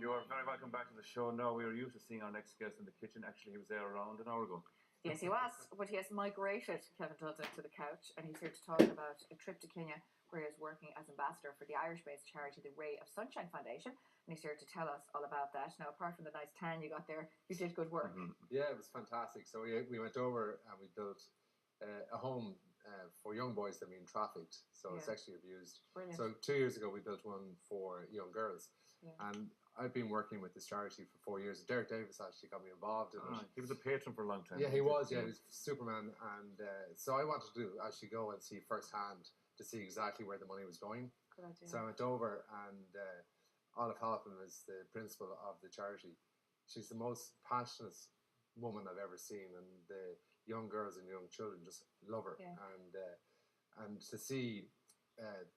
You are very welcome back to the show. Now, we are used to seeing our next guest in the kitchen. Actually, he was there around an hour ago. Yes, he was, but he has migrated, Kevin Dudley, to the couch, and he's here to talk about a trip to Kenya where he is working as ambassador for the Irish-based charity, the Ray of Sunshine Foundation, and he's here to tell us all about that. Now, apart from the nice tan you got there, you did good work. Mm-hmm. Yeah, it was fantastic. So we went over and we built a home for young boys that are being trafficked, so sexually abused. Brilliant. So 2 years ago we built one for young girls, Yeah. and I've been working with this charity for 4 years. Derek Davis actually got me involved in it. He was a patron for a long time. Yeah, he was. Yeah, he was Superman, and so I wanted to actually go and see firsthand to see exactly where the money was going. Good idea. So I went over, and Olive Halpin is the principal of the charity. She's the most passionate woman I've ever seen, and the young girls and young children just love her. Yeah. And to see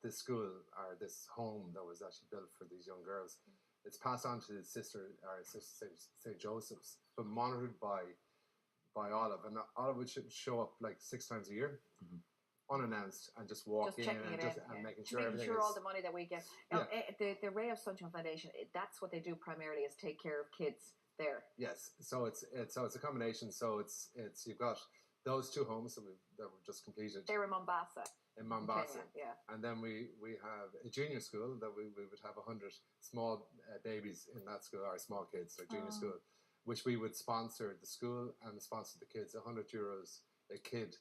this school or this home that was actually built for these young girls, it's passed on to Sister St. Joseph's, but monitored by Olive, and Olive would show up like 6 times a year. Mm-hmm. Unannounced, and just walk in and making sure everything all the money that we get. Now, the Ray of Sunshine Foundation, that's what they do primarily, is take care of kids there. Yes, so it's a combination. So it's you've got those 2 homes that were just completed. They're in Mombasa. In Mombasa, Kenya, yeah. And then we have a junior school that we would have 100 small babies in that school, or small kids, or junior school, which we would sponsor the school and sponsor the kids, €100 a kid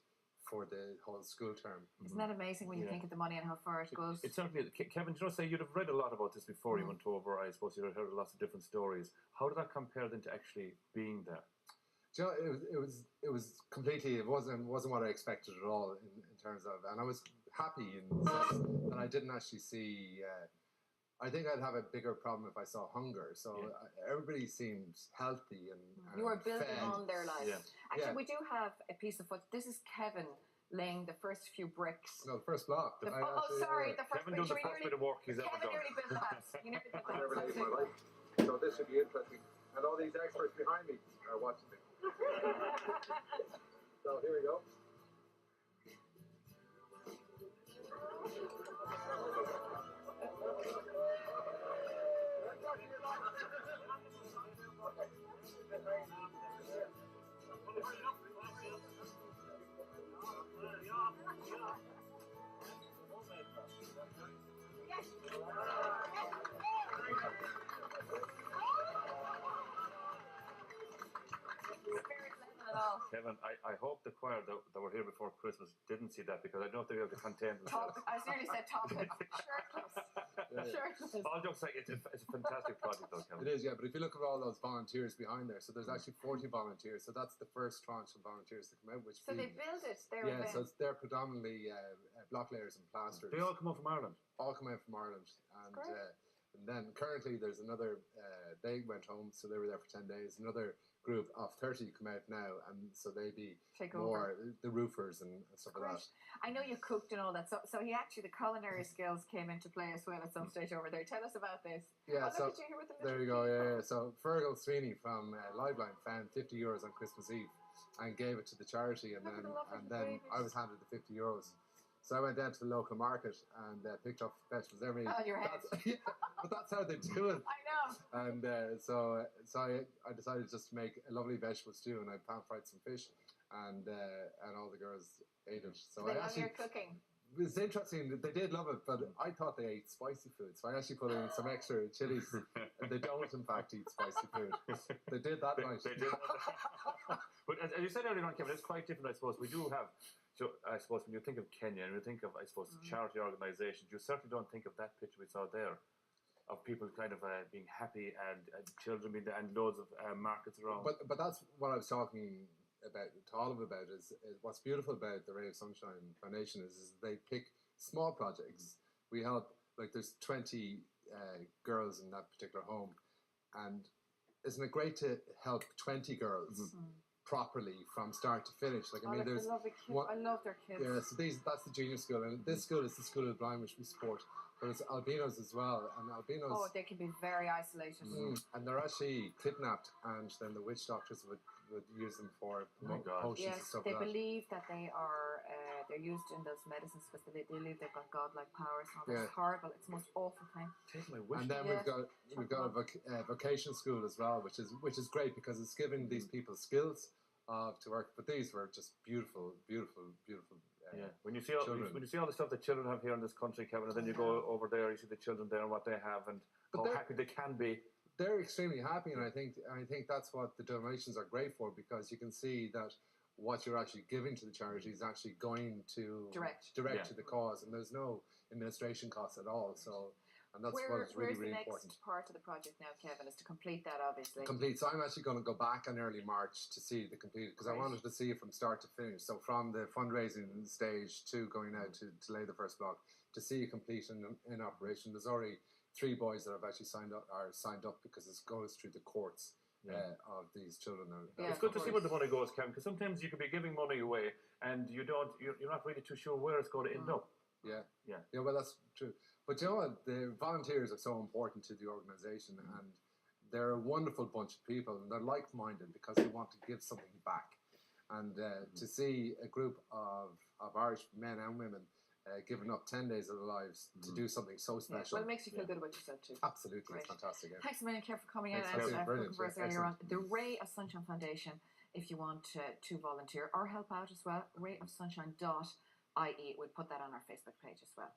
for the whole school term. Isn't that amazing when you think of the money and how far it goes? It's certainly, Kevin, do you know, say you'd have read a lot about this before you went over. I suppose you'd have heard lots of different stories. How did that compare then to actually being there? Do you know, it was completely, it wasn't what I expected at all in terms of, and I was happy in the sense that I didn't actually see. I think I'd have a bigger problem if I saw hunger. So everybody seems healthy and you were building fed. on their lives. Yeah. Actually, we do have a piece of footage. This is Kevin laying the first few bricks. No, the first block. The first Kevin doing the first bit of work he's ever done. Kevin nearly built that. You nearly built that. I never laid my life. So this should be interesting. And all these experts behind me are watching me. So here we go. Kevin, I hope the choir that were here before Christmas didn't see that, because I don't know if they'll be able to contain themselves. I nearly said topless. Shirtless. All jokes aside, it's a fantastic project though, Kevin. It is, yeah, but if you look at all those volunteers behind there, so there's actually 40 volunteers, so that's the first tranche of volunteers to come out. So they build it. So they're predominantly block layers and plasters. They all come out from Ireland? All come out from Ireland. And then currently there's another, they went home, so they were there for 10 days. Another group of 30 come out now, and so they be the roofers and stuff like that. I know you cooked and all that, so he actually, the culinary skills came into play as well at some stage over there. Tell us about this. Yeah, so look at you here with the there you go, yeah. So Fergal Sweeney from Liveline found €50 on Christmas Eve and gave it to the charity, and then I was handed the €50. So I went down to the local market and picked up vegetables. On your head. But that's how they do it. I know. And so I decided just to make a lovely vegetable stew, and I pan-fried some fish, and all the girls ate it. So they love your cooking. It was interesting that they did love it, but I thought they ate spicy food, so I actually put in some extra chilies. And they don't, in fact, eat spicy food. They did that night. They did. But as you said earlier on, Kevin, it's quite different, I suppose. We do have, so I suppose, when you think of Kenya and you think of, I suppose, charity organisations, you certainly don't think of that picture we saw there, of people kind of being happy and children being there and loads of markets around. But that's what I was talking about to Olive about is what's beautiful about the Ray of Sunshine Foundation is they pick small projects. We help, like there's 20 girls in that particular home, and isn't it great to help 20 girls properly from start to finish? Like, I mean, there's I love their kids. Yeah, so that's the junior school, and this school is the School of the Blind, which we support. But it's albinos as well, and albinos. Oh, they can be very isolated. And they're actually kidnapped, and then the witch doctors would use them for potions and Yes, stuff they like that. believe that they are they're used in those medicines because they believe they've got godlike powers. And all Yeah. It's horrible. It's the most awful thing. Take my wish. And then Yeah. we've got a vocation school as well, which is great because it's giving these people skills to work. But these were just beautiful. Yeah, when you see all children. when you see all the stuff that children have here in this country, Kevin, and then you go over there, you see the children there and what they have and But how they're- happy they can be. They're extremely happy, and I think that's what the donations are great for, because you can see that what you're actually giving to the charity is actually going to Direct. Yeah. to the cause, and there's no administration costs at all. So, and that's what's really Where's the next important. part of the project now, Kevin? Is to complete that, obviously. Complete. So I'm actually going to go back in early March to see the completed, because I Right. wanted to see it from start to finish. So from the fundraising stage to going out to lay the first block, to see it complete in operation. There's already 3 boys that have actually signed up because it goes through the courts of these children. Yeah, It's good to of see where the money goes, Kevin, because sometimes you could be giving money away and you're not really too sure where it's going to end up. Yeah. Yeah. Yeah, well, that's true. But you know what? The volunteers are so important to the organisation, and they're a wonderful bunch of people, and they're like-minded because they want to give something back. And to see a group of Irish men and women giving up 10 days of their lives to do something so Yeah. special. Well, it makes you feel good about yourself too. Absolutely, Great. it's fantastic. Yeah. Thanks a million, Kev, for coming in Thanks, and Kev. Brilliant, for us yeah, earlier on. excellent. The Ray of Sunshine Foundation, if you want to volunteer or help out as well, rayofsunshine.ie. We'll put that on our Facebook page as well.